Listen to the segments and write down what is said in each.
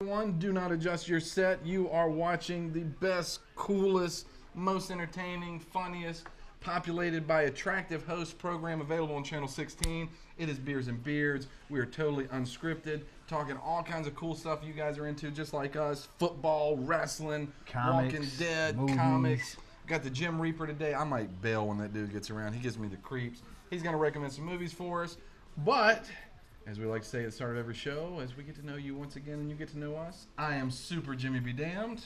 One, do not adjust your set. You are watching the best, coolest, most entertaining, funniest, populated by attractive hosts program available on Channel 16. It is Beers and Beards. We are totally unscripted, talking all kinds of cool stuff you guys are into, just like us. Football, wrestling, comics, Walking Dead, movies. comics. Got the Jim Reaper today. I might bail when that dude gets around. He gives me the creeps. He's going to recommend some movies for us. But, as we like to say at the start of every show, as we get to know you once again and you get to know us, I am Super Jimmy Be Damned.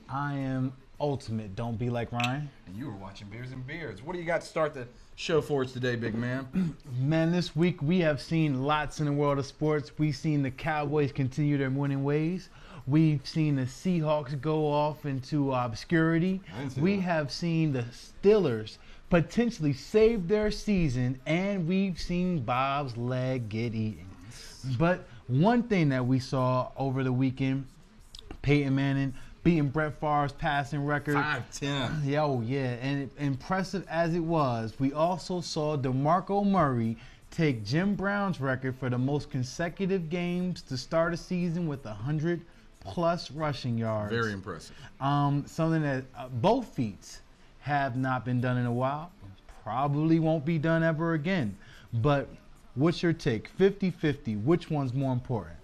I am Ultimate Don't Be Like Ryan. And you are watching Beers and Beards. What do you got to start the show for us today, big man? Man, this week we have seen lots in the world of sports. We've seen the Cowboys continue their winning ways. We've seen the Seahawks go off into obscurity. We have seen the Steelers potentially save their season, and we've seen Bob's leg get eaten. But one thing that we saw over the weekend, Peyton Manning beating Brett Favre's passing record. 5'10". Yeah, oh yeah, and impressive as it was, we also saw DeMarco Murray take Jim Brown's record for the most consecutive games to start a season with 100-plus rushing yards. Very impressive. Something that both feats have not been done in a while. Probably won't be done ever again. But what's your take? 50-50. Which one's more important?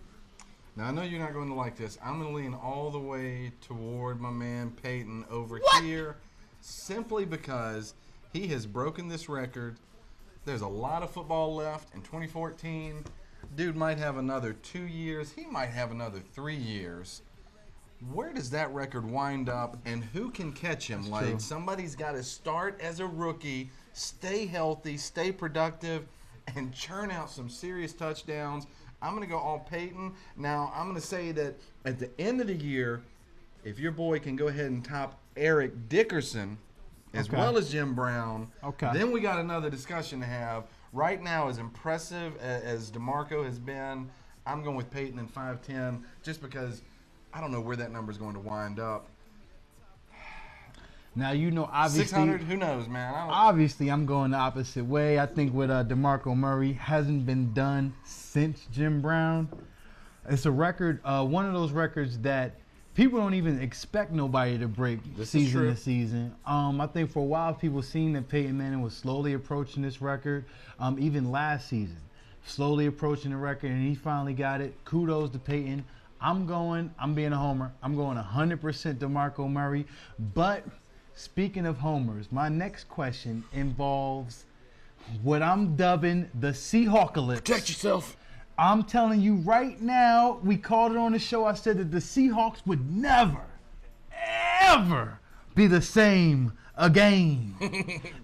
Now, I know you're not going to like this. I'm going to lean all the way toward my man Peyton over here simply because he has broken this record. There's a lot of football left in 2014. Dude might have another 2 years. He might have another 3 years. Where does that record wind up, and who can catch him? That's true. Somebody's got to start as a rookie, stay healthy, stay productive, and churn out some serious touchdowns. I'm going to go all Peyton. Now, I'm going to say that at the end of the year, if your boy can go ahead and top Eric Dickerson as well as Jim Brown, then we got another discussion to have. Right now, as impressive as DeMarco has been, I'm going with Peyton and 5'10", just because I don't know where that number is going to wind up. Now, you know, obviously 600, who knows, man? Obviously, I'm going the opposite way. I think with DeMarco Murray hasn't been done since Jim Brown. It's a record, one of those records that people don't even expect nobody to break season to season. I think for a while people seen that Peyton Manning was slowly approaching this record, even last season, slowly approaching the record, and he finally got it. Kudos to Peyton. I'm being a homer. I'm going 100% DeMarco Murray, but speaking of homers, my next question involves what I'm dubbing the Seahawkalypse. Protect yourself. I'm telling you right now, we called it on the show. I said that the Seahawks would never, ever be the same again.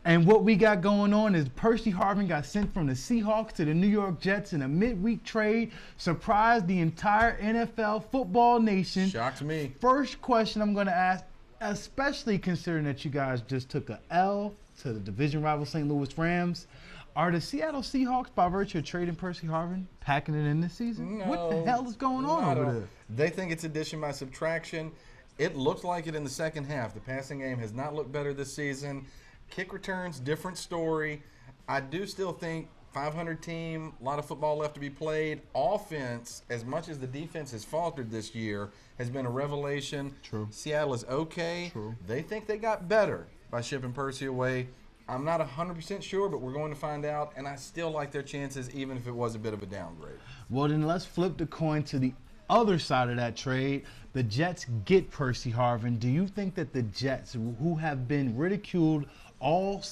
And what we got going on is Percy Harvin got sent from the Seahawks to the New York Jets in a midweek trade. Surprised the entire NFL football nation. Shocked me. First question I'm going to ask, especially considering that you guys just took a L to the division rival St. Louis Rams, are the Seattle Seahawks, by virtue of trading Percy Harvin, packing it in this season? No, what the hell is going on over there? They think it's addition by subtraction. It looked like it in the second half. The passing game has not looked better this season. Kick returns, different story. I do still think 500 team, a lot of football left to be played. Offense, as much as the defense has faltered this year, has been a revelation. True. Seattle is okay. True. They think they got better by shipping Percy away. I'm not 100% sure, but we're going to find out, and I still like their chances, even if it was a bit of a downgrade. Well, then let's flip the coin to the other side of that trade. The Jets get Percy Harvin. Do you think that the Jets, who have been ridiculed all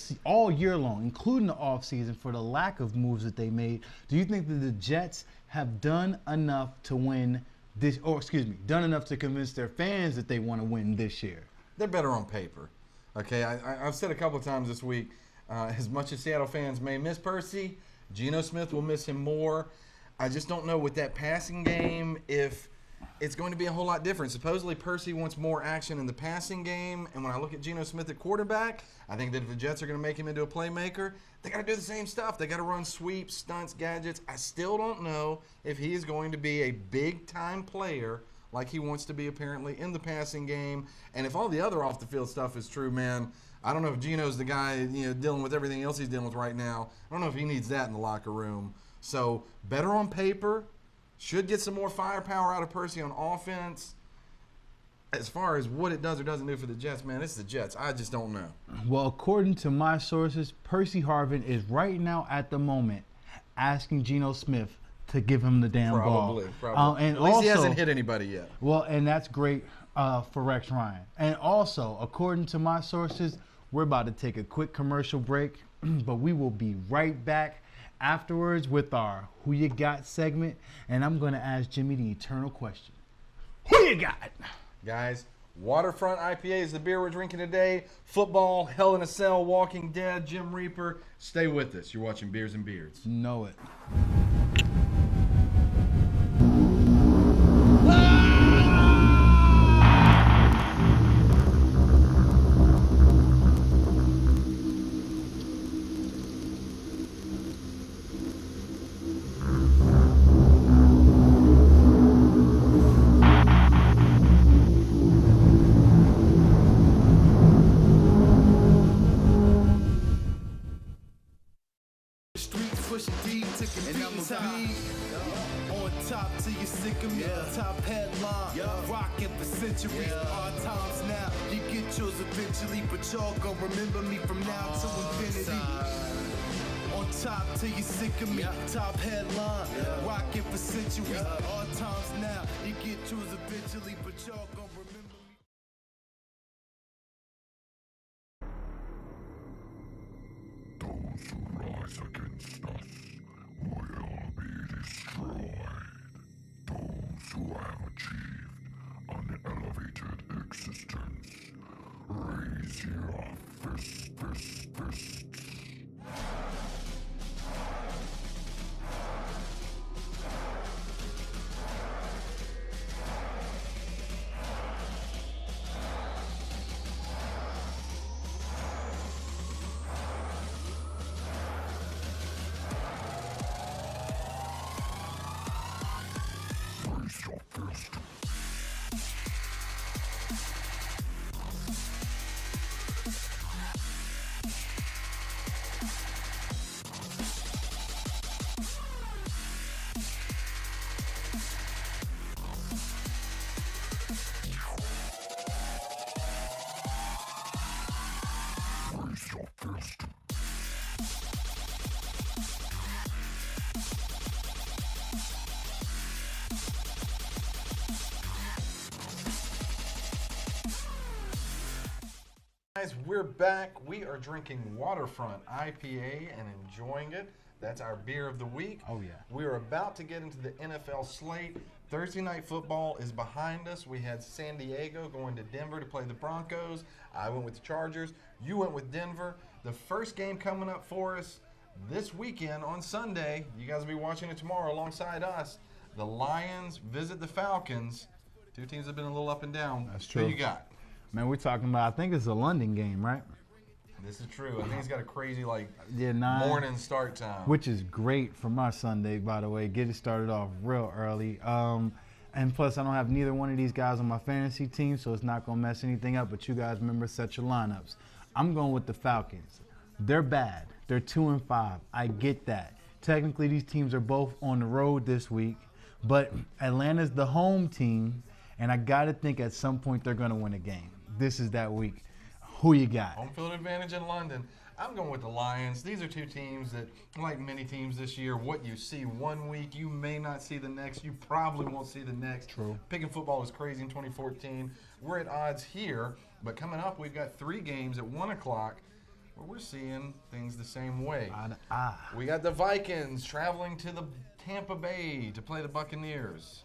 year long, including the offseason, for the lack of moves that they made, do you think that the Jets have done enough to win this, or excuse me, done enough to convince their fans that they want to win this year? They're better on paper. Okay, I've said a couple of times this week, as much as Seattle fans may miss Percy, Geno Smith will miss him more. I just don't know with that passing game if it's going to be a whole lot different. Supposedly Percy wants more action in the passing game, and when I look at Geno Smith at quarterback, I think that if the Jets are going to make him into a playmaker, they got to do the same stuff. They got to run sweeps, stunts, gadgets. I still don't know if he is going to be a big-time player like he wants to be apparently in the passing game. And if all the other off-the-field stuff is true, man, I don't know if Geno's the guy, dealing with everything else he's dealing with right now. I don't know if he needs that in the locker room. So better on paper, Should get some more firepower out of Percy on offense. As far as what it does or doesn't do for the Jets, man, it's the Jets. I just don't know. Well, according to my sources, Percy Harvin is right now at the moment asking Geno Smith to give him the damn ball. Probably. And at least also, he hasn't hit anybody yet. Well, and that's great for Rex Ryan. And also, according to my sources, we're about to take a quick commercial break, but we will be right back afterwards with our Who You Got segment. And I'm going to ask Jimmy the eternal question. Who you got? Guys, Waterfront IPA is the beer we're drinking today. Football, Hell in a Cell, Walking Dead, Jim Reaper. Stay with us. You're watching Beers and Beards. Know it. Top headline, rockin' for centuries. Hard times now, you get yours eventually, but y'all gon' remember me from now to infinity. On top till you sick of me. Top headline, rockin' for centuries. Hard times now, you get yours eventually, but y'all gon' remember me. Those who rise against us will be destroyed. Those who have achieved an elevated existence, raise your fists. Guys, we're back. We are drinking Waterfront IPA and enjoying it. That's our beer of the week. Oh, yeah. We're about to get into the NFL slate. Thursday night football is behind us. We had San Diego going to Denver to play the Broncos. I went with the Chargers. You went with Denver. The first game coming up for us this weekend on Sunday. You guys will be watching it tomorrow alongside us. The Lions visit the Falcons. Two teams have been a little up and down. That's true. Who you got? Man, we're talking about, I think it's a London game, right? This is true. I think it's got a crazy, 9 morning start time. Which is great for my Sunday, by the way. Get it started off real early. And plus, I don't have neither one of these guys on my fantasy team, so it's not going to mess anything up. But you guys remember, set your lineups. I'm going with the Falcons. They're bad. They're 2-5. I get that. Technically, these teams are both on the road this week. But Atlanta's the home team, and I got to think at some point they're going to win a game. This is that week. Who you got? Home field advantage in London. I'm going with the Lions. These are two teams that, like many teams this year, what you see one week, you may not see the next. You probably won't see the next. True. Picking football was crazy in 2014. We're at odds here, but coming up, we've got 3 games at 1 o'clock where we're seeing things the same way. We got the Vikings traveling to the Tampa Bay to play the Buccaneers.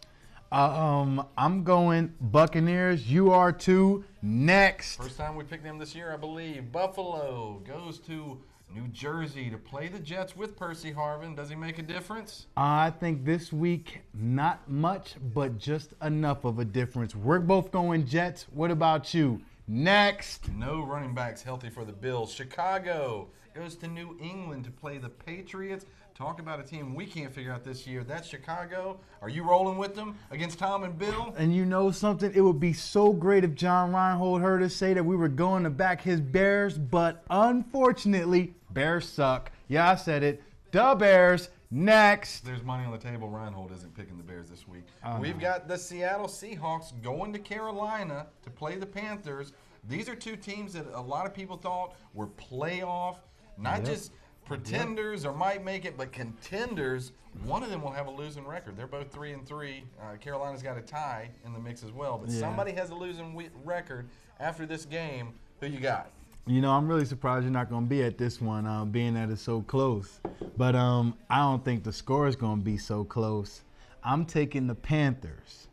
I'm going Buccaneers. You are too. Next. First time we picked them this year, I believe. Buffalo goes to New Jersey to play the Jets with Percy Harvin. Does he make a difference? I think this week, not much, but just enough of a difference. We're both going Jets. What about you? Next. No running backs healthy for the Bills. Chicago goes to New England to play the Patriots. Talk about a team we can't figure out this year. That's Chicago. Are you rolling with them against Tom and Bill? And you know something? It would be so great if John Reinhold heard us say that we were going to back his Bears, but unfortunately, Bears suck. Yeah, I said it. The Bears Next. There's money on the table. Reinhold isn't picking the Bears this week. Oh, We've no. got the Seattle Seahawks going to Carolina to play the Panthers. These are two teams that a lot of people thought were playoff, not just pretenders or might make it, but contenders. One of them will have a losing record. They're both 3-3. Carolina's got a tie in the mix as well, but somebody has a losing record after this game. Who you got? You know, I'm really surprised you're not going to be at this one, being that it's so close. But I don't think the score is going to be so close. I'm taking the Panthers.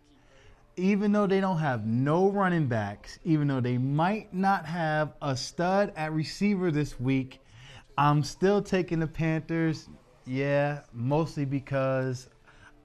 Even though they don't have no running backs, even though they might not have a stud at receiver this week, I'm still taking the Panthers. Yeah, mostly because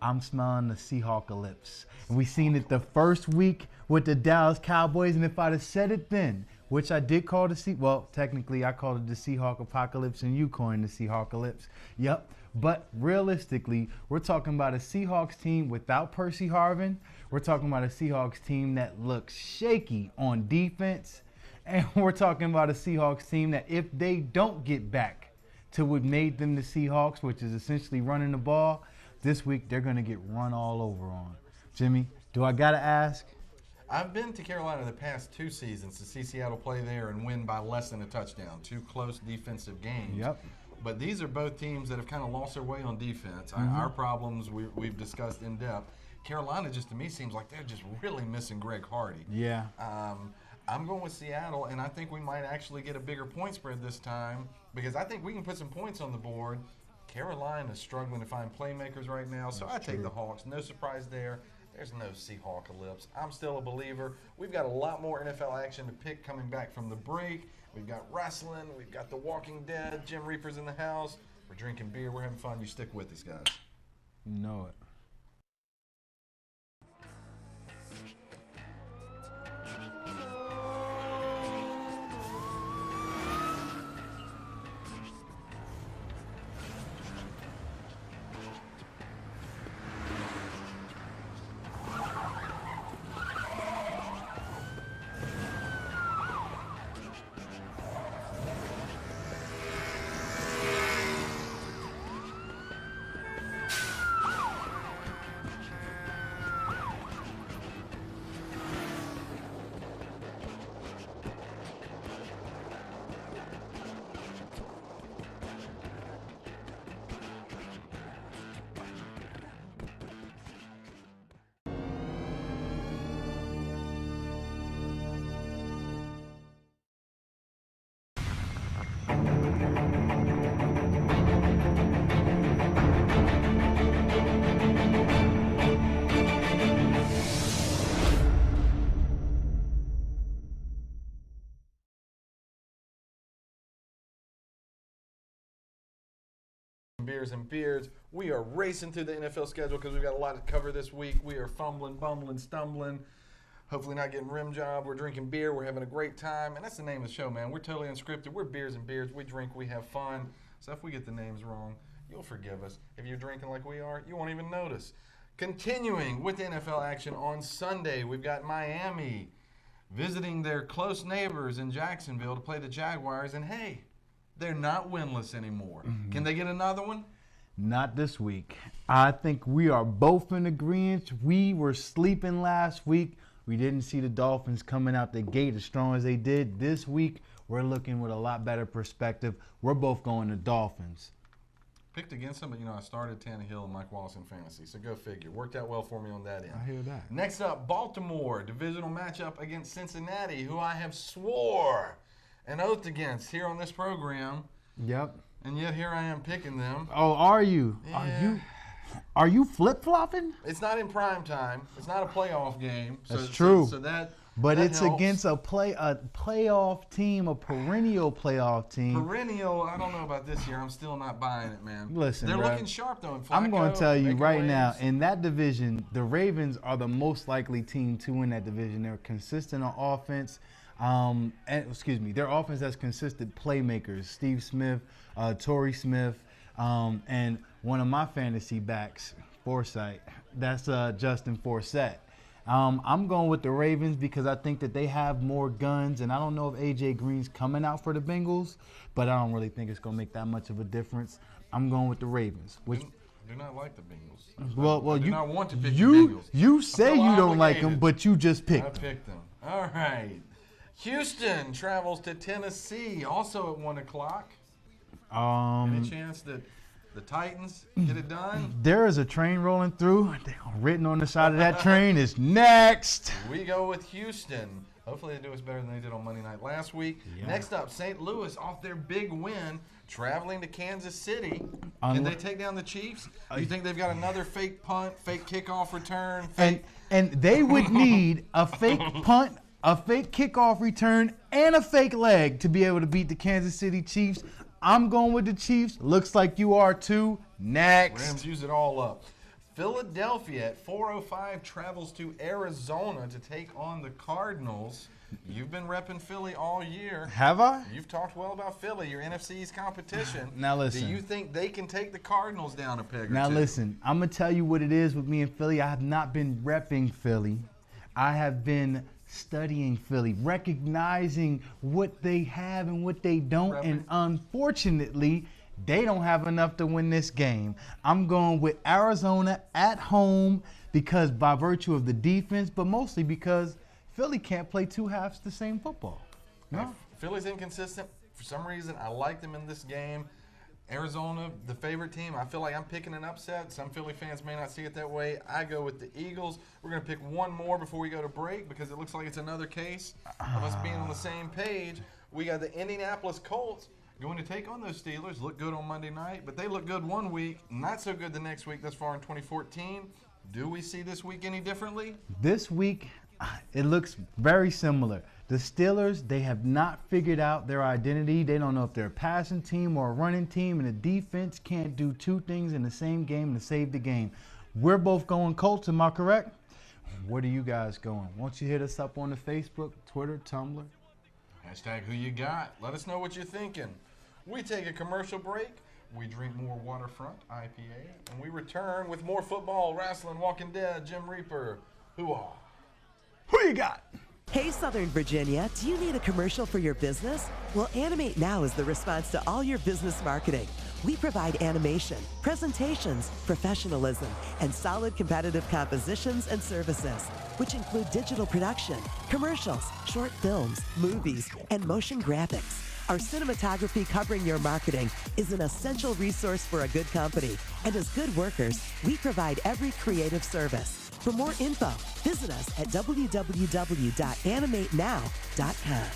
I'm smelling the Seahawkalypse. And we seen it the first week with the Dallas Cowboys, and if I'd have said it then, which I did call technically I called it the Seahawk Apocalypse, and you coined the Seahawkalypse. Yep. But realistically, we're talking about a Seahawks team without Percy Harvin. We're talking about a Seahawks team that looks shaky on defense. And we're talking about a Seahawks team that if they don't get back to what made them the Seahawks, which is essentially running the ball, this week they're going to get run all over on. Jimmy, do I got to ask? I've been to Carolina the past 2 seasons to see Seattle play there and win by less than a touchdown. 2 close defensive games. Yep. But these are both teams that have kind of lost their way on defense. Our problems we've discussed in depth. Carolina just to me seems like they're just really missing Greg Hardy. Yeah. I'm going with Seattle, and I think we might actually get a bigger point spread this time because I think we can put some points on the board. Carolina's struggling to find playmakers right now, so I take the Hawks. No surprise there. There's no Seahawkalypse. I'm still a believer. We've got a lot more NFL action to pick coming back from the break. We've got wrestling. We've got The Walking Dead. Jim Reaper's in the house. We're drinking beer. We're having fun. You stick with us, guys. You know it. Beers and Beards. We are racing through the NFL schedule because we've got a lot to cover this week. We are fumbling, bumbling, stumbling. Hopefully not getting rim job. We're drinking beer. We're having a great time. And that's the name of the show, man. We're totally unscripted. We're Beers and Beards. We drink. We have fun. So if we get the names wrong, you'll forgive us. If you're drinking like we are, you won't even notice. Continuing with NFL action on Sunday, we've got Miami visiting their close neighbors in Jacksonville to play the Jaguars. And hey, they're not winless anymore. Can they get another one? Not this week. I think we are both in agreement. We were sleeping last week. We didn't see the Dolphins coming out the gate as strong as they did. This week, we're looking with a lot better perspective. We're both going to Dolphins. Picked against them, but I started Tannehill and Mike Wallace in fantasy, so go figure. Worked out well for me on that end. I hear that. Next up, Baltimore, divisional matchup against Cincinnati, who I have swore an oath against here on this program. Yep. And yet here I am picking them. Oh, are you? Yeah. Are you flip-flopping? It's not in prime time. It's not a playoff game. That's true. So that But that it's helps. against a playoff team, a perennial playoff team. Perennial, I don't know about this year. I'm still not buying it, man. Listen, they're bro, looking sharp, though. And I'm going Flacco, to tell you making right now, waves. in that division, the Ravens are the most likely team to win that division. They're consistent on offense. Their offense has consistent playmakers. Steve Smith, Torrey Smith, and one of my fantasy backs, Forsythe. That's Justin Forsett. I'm going with the Ravens because I think that they have more guns, and I don't know if A.J. Green's coming out for the Bengals, but I don't really think it's going to make that much of a difference. I'm going with the Ravens. do not like the Bengals. Well, I do you not want to pick the you Bengals. you say feel you don't like them, obligated. but you just I picked them. picked them. All right. Houston travels to Tennessee, also at 1 o'clock. Any chance that the Titans get it done? There is a train rolling through. Written on the side of that train is next. We go with Houston. Hopefully they do us better than they did on Monday night last week. Next up, St. Louis off their big win, traveling to Kansas City. Can they take down the Chiefs? You think they've got another fake punt, fake kickoff return? And they would need a fake punt, a fake kickoff return, and a fake leg to be able to beat the Kansas City Chiefs. I'm going with the Chiefs. Looks like you are too. Next. Rams use it all up. Philadelphia at 4:05 travels to Arizona to take on the Cardinals. You've been repping Philly all year. Have I? You've talked well about Philly, your NFC's competition. Now listen. Do you think they can take the Cardinals down a peg or two? Now listen, I'm going to tell you what it is with me and Philly. I have not been repping Philly. I have been studying Philly, recognizing what they have and what they don't. And unfortunately, they don't have enough to win this game. I'm going with Arizona at home because by virtue of the defense, but mostly because Philly can't play two halves the same football. No. Philly's inconsistent. For some reason, I like them in this game. Arizona, the favorite team. I feel like I'm picking an upset. Some Philly fans may not see it that way. I go with the Eagles. We're going to pick one more before we go to break because it looks like it's another case of us being on the same page. We got the Indianapolis Colts going to take on those Steelers. Look good on Monday night, but they look good one week, not so good the next week thus far in 2014. Do we see this week any differently? This week, it looks very similar. The Steelers, they have not figured out their identity. They don't know if they're a passing team or a running team, and the defense can't do two things in the same game to save the game. We're both going Colts, am I correct? What are you guys going? Won't you hit us up on the Facebook, Twitter, Tumblr? Hashtag who you got. Let us know what you're thinking. We take a commercial break. We drink more Waterfront IPA, and we return with more football, wrestling, Walking Dead, Jim Reaper. Hoo-ah. Who you got? Hey, Southern Virginia, do you need a commercial for your business? Well, Animate Now is the response to all your business marketing. We provide animation, presentations, professionalism, and solid competitive compositions and services, which include digital production, commercials, short films, movies, and motion graphics. Our cinematography covering your marketing is an essential resource for a good company. And as good workers, we provide every creative service. For more info, visit us at www.animatenow.com.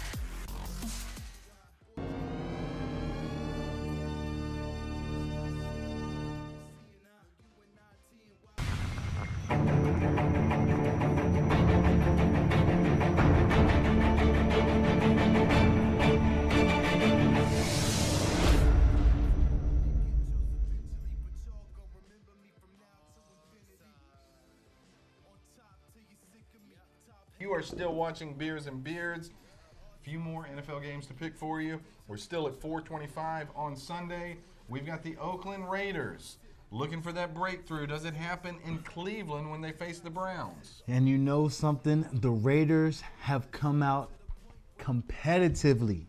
You are still watching Beers and Beards. A few more NFL games to pick for you. We're still at 4:25 on Sunday. We've got the Oakland Raiders looking for that breakthrough. Does it happen in Cleveland when they face the Browns? And you know something? The Raiders have come out competitively.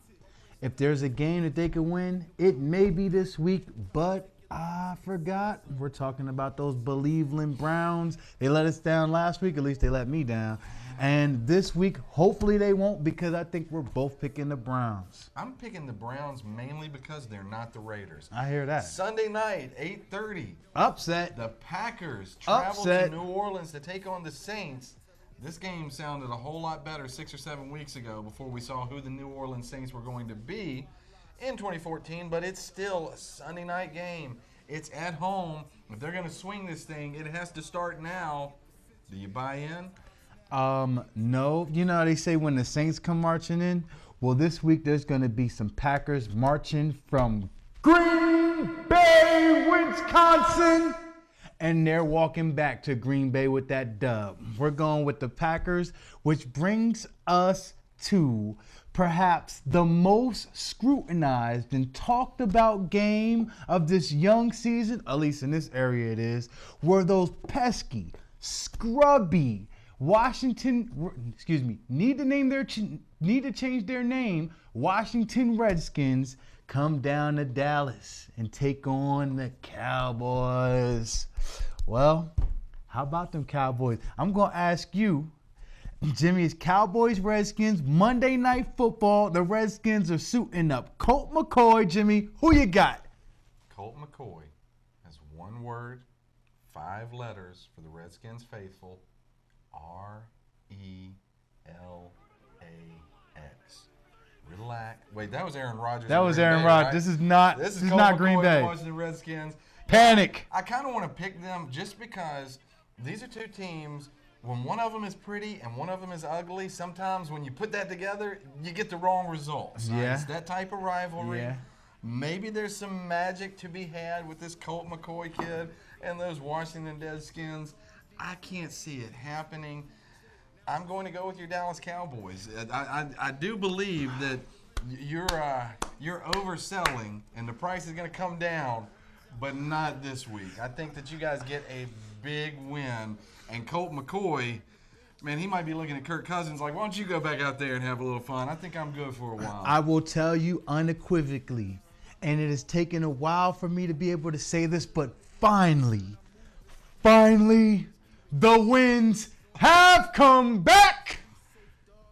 If there's a game that they could win, it may be this week, but I forgot. We're talking about those Believeland Browns. They let us down last week. At least they let me down. And this week, hopefully they won't because I think we're both picking the Browns. I'm picking the Browns mainly because they're not the Raiders. I hear that. Sunday night, 8:30. Upset. The Packers travel Upset. to New Orleans to take on the Saints. This game sounded a whole lot better 6 or 7 weeks ago before we saw who the New Orleans Saints were going to be in 2014, but it's still a Sunday night game. It's at home. If they're going to swing this thing, it has to start now. Do you buy in? No. You know how they say when the Saints come marching in? Well, this week there's going to be some Packers marching from Green Bay, Wisconsin. And they're walking back to Green Bay with that dub. We're going with the Packers, which brings us to perhaps the most scrutinized and talked about game of this young season, at least in this area it is, were those pesky, scrubby Washington, need to change their name, Washington Redskins come down to Dallas and take on the Cowboys. Well, how about them Cowboys? I'm going to ask you, Jimmy, it's Cowboys, Redskins, Monday Night Football. The Redskins are suiting up. Colt McCoy, Jimmy, who you got? Colt McCoy has one word, 5 letters for the Redskins faithful, RELAX. Relax. Wait, that was Aaron Rodgers. That was Aaron Bay, Rodgers. right? This is not Colt Green McCoy Bay. Washington Redskins. Panic. I kind of want to pick them just because these are two teams. When one of them is pretty and one of them is ugly, sometimes when you put that together, you get the wrong results. Yeah. It's that type of rivalry. Yeah. Maybe there's some magic to be had with this Colt McCoy kid and those Washington Redskins. I can't see it happening. I'm going to go with your Dallas Cowboys. I do believe that you're overselling and the price is going to come down, but not this week. I think that you guys get a big win. And Colt McCoy, man, he might be looking at Kirk Cousins like, why don't you go back out there and have a little fun? I think I'm good for a while. I will tell you unequivocally, and it has taken a while for me to be able to say this, but finally, the wins have come back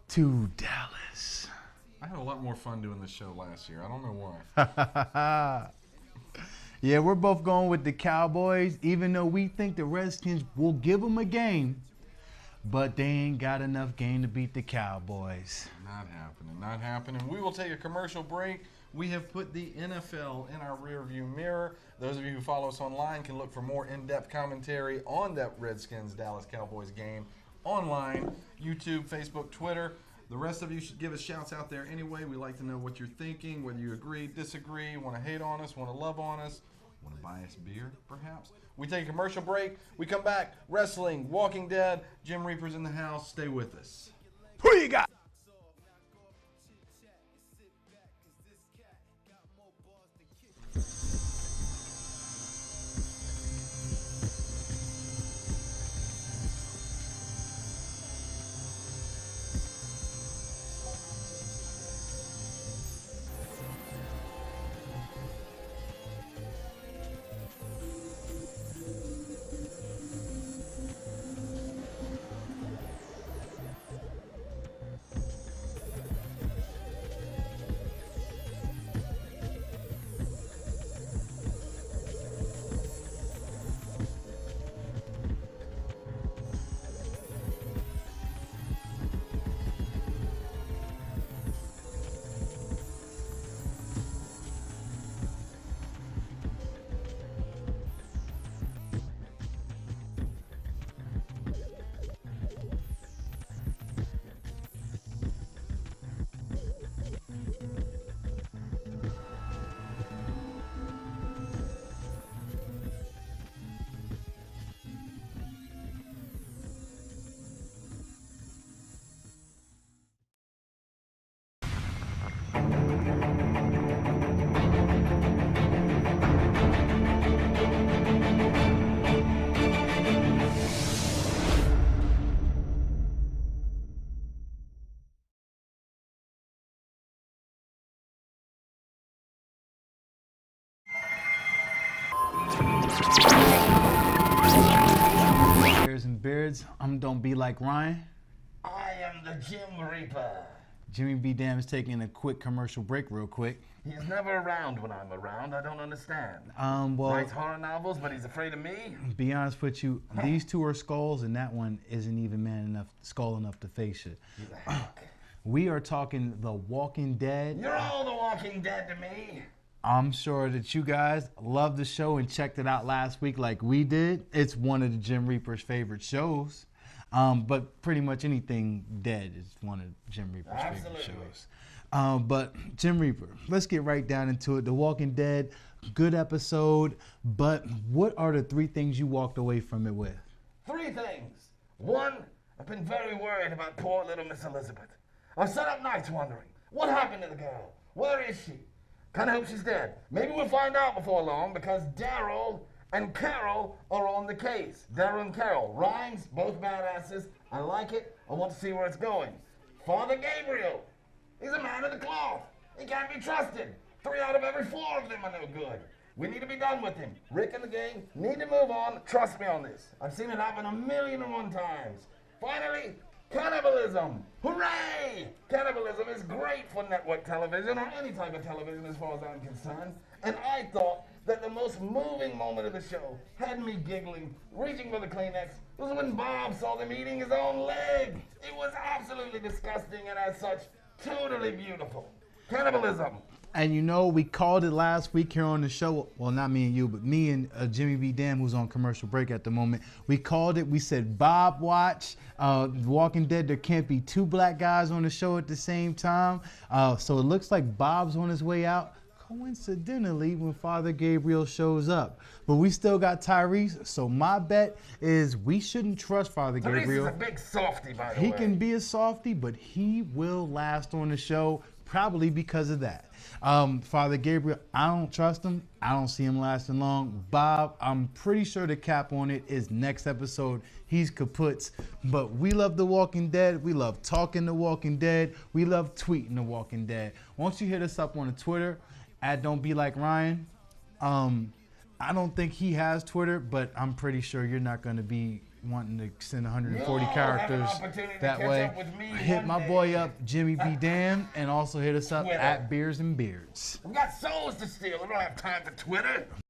to Dallas. I had a lot more fun doing this show last year. I don't know why. Yeah, we're both going with the Cowboys, even though we think the Redskins will give them a game, but they ain't got enough game to beat the Cowboys. Not happening. We will take a commercial break. We have put the NFL in our rearview mirror. Those of you who follow us online can look for more in-depth commentary on that Redskins-Dallas Cowboys game online, YouTube, Facebook, Twitter. The rest of you should give us shouts out there anyway. We like to know what you're thinking, whether you agree, disagree, want to hate on us, want to love on us, want to buy us beer, perhaps. We take a commercial break. We come back. Wrestling, Walking Dead, Jim Reaper's in the house. Stay with us. Who you got? Beers&Beards, Don't Be Like Ryan. I am the Jim Reaper. Jimmy B. Dam is taking a quick commercial break real quick. He's never around when I'm around. I don't understand. Well, Writes horror novels, but he's afraid of me? Be honest with you, these two are skulls, and that one isn't even skull enough to face you. You the heck? We are talking The Walking Dead. You're all the Walking Dead to me. I'm sure that you guys loved the show and checked it out last week like we did. It's one of the Jim Reaper's favorite shows. But pretty much anything dead is one of Jim Reaper's favorite shows. But Jim Reaper, let's get right down into it. The Walking Dead, good episode. But what are the 3 things you walked away from it with? 3 things. 1, I've been very worried about poor little Miss Elizabeth. I've sat up nights wondering, what happened to the girl? Where is she? Kind of hope she's dead. Maybe we'll find out before long because Daryl and Carol are on the case. Daryl and Carol. Rhymes, both badasses. I like it. I want to see where it's going. Father Gabriel. He's a man of the cloth. He can't be trusted. 3 out of every 4 of them are no good. We need to be done with him. Rick and the gang need to move on. Trust me on this. I've seen it happen 1,000,001 times. Finally, cannibalism. Hooray! Cannibalism is great for network television or any type of television as far as I'm concerned. And I thought that the most moving moment of the show had me giggling, reaching for the Kleenex, was when Bob saw them eating his own leg. It was absolutely disgusting and as such, totally beautiful. Cannibalism. And you know, we called it last week here on the show. Well, not me and you, but me and Jimmy B. Dam, who's on commercial break at the moment. We called it. We said, Bob watch. Walking Dead, there can't be 2 black guys on the show at the same time. So it looks like Bob's on his way out, coincidentally, when Father Gabriel shows up. But we still got Tyrese. So my bet is we shouldn't trust Father Gabriel. Tyrese is a big softy, by the way. He can be a softy, but he will last on the show, probably because of that. Father Gabriel, I don't trust him. I don't see him lasting long. Bob, I'm pretty sure the cap on it is next episode. He's kaputs. But we love The Walking Dead. We love talking The Walking Dead. We love tweeting The Walking Dead. Won't you hit us up on the Twitter at Don't Be Like Ryan? I don't think he has Twitter, but I'm pretty sure you're not going to be wanting to send 140 characters that way. Hit my boy up, Jimmy B. Dam, and also hit us up at Beers and Beards. We got souls to steal. We don't have time for Twitter.